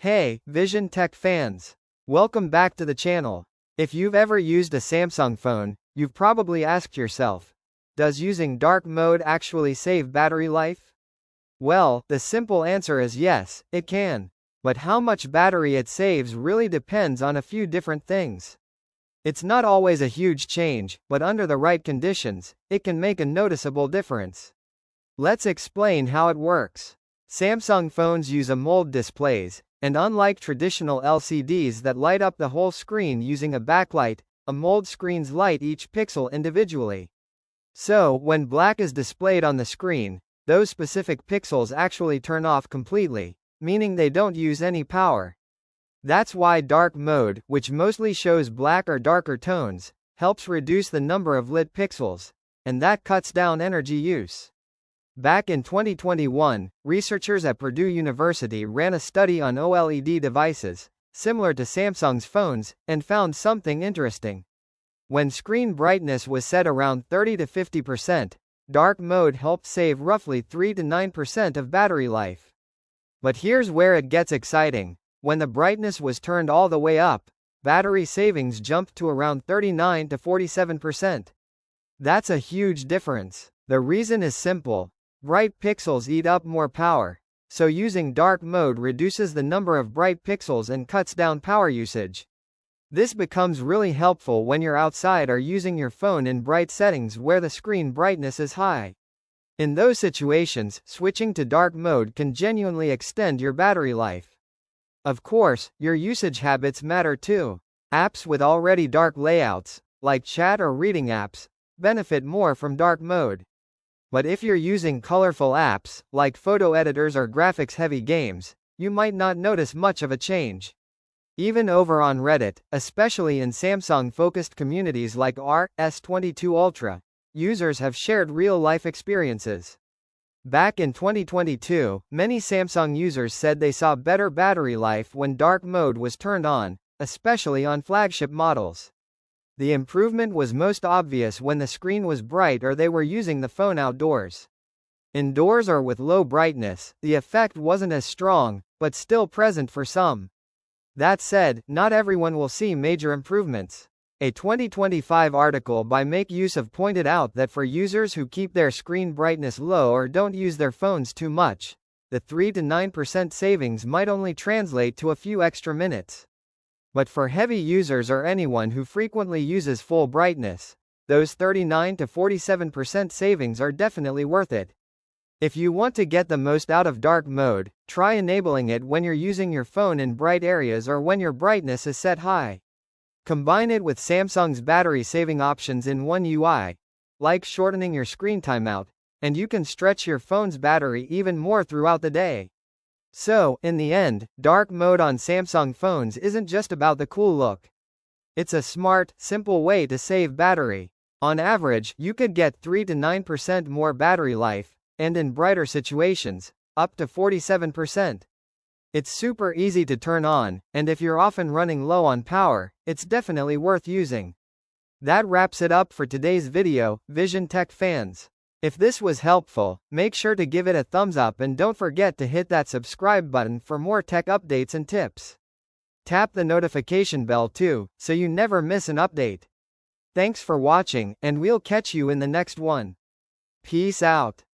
Hey, Vision Tech fans! Welcome back to the channel. If you've ever used a Samsung phone, you've probably asked yourself, does using dark mode actually save battery life? Well, the simple answer is yes, it can. But how much battery it saves really depends on a few different things. It's not always a huge change, but under the right conditions, it can make a noticeable difference. Let's explain how it works. Samsung phones use AMOLED displays, and unlike traditional LCDs that light up the whole screen using a backlight, AMOLED screens light each pixel individually. So, when black is displayed on the screen, those specific pixels actually turn off completely, meaning they don't use any power. That's why dark mode, which mostly shows black or darker tones, helps reduce the number of lit pixels, and that cuts down energy use. Back in 2021, researchers at Purdue University ran a study on OLED devices, similar to Samsung's phones, and found something interesting. When screen brightness was set around 30 to 50%, dark mode helped save roughly 3 to 9% of battery life. But here's where it gets exciting. When the brightness was turned all the way up, battery savings jumped to around 39 to 47%. That's a huge difference. The reason is simple. Bright pixels eat up more power, so using dark mode reduces the number of bright pixels and cuts down power usage. This becomes really helpful when you're outside or using your phone in bright settings where the screen brightness is high. In those situations, switching to dark mode can genuinely extend your battery life. Of course, your usage habits matter too. Apps with already dark layouts, like chat or reading apps, benefit more from dark mode. But if you're using colorful apps, like photo editors or graphics-heavy games, you might not notice much of a change. Even over on Reddit, especially in Samsung-focused communities like r/S22 Ultra, users have shared real-life experiences. Back in 2022, many Samsung users said they saw better battery life when dark mode was turned on, especially on flagship models. The improvement was most obvious when the screen was bright or they were using the phone outdoors. Indoors or with low brightness, the effect wasn't as strong, but still present for some. That said, not everyone will see major improvements. A 2025 article by Make Use of pointed out that for users who keep their screen brightness low or don't use their phones too much, the 3 to 9% savings might only translate to a few extra minutes. But for heavy users or anyone who frequently uses full brightness, those 39 to 47% savings are definitely worth it. If you want to get the most out of dark mode, try enabling it when you're using your phone in bright areas or when your brightness is set high. Combine it with Samsung's battery-saving options in One UI, like shortening your screen timeout, and you can stretch your phone's battery even more throughout the day. So, in the end, dark mode on Samsung phones isn't just about the cool look. It's a smart, simple way to save battery. On average, you could get 3 to 9% more battery life, and in brighter situations, up to 47%. It's super easy to turn on, and if you're often running low on power, it's definitely worth using. That wraps it up for today's video, Vision Tech fans. If this was helpful, make sure to give it a thumbs up and don't forget to hit that subscribe button for more tech updates and tips. Tap the notification bell too, so you never miss an update. Thanks for watching, and we'll catch you in the next one. Peace out.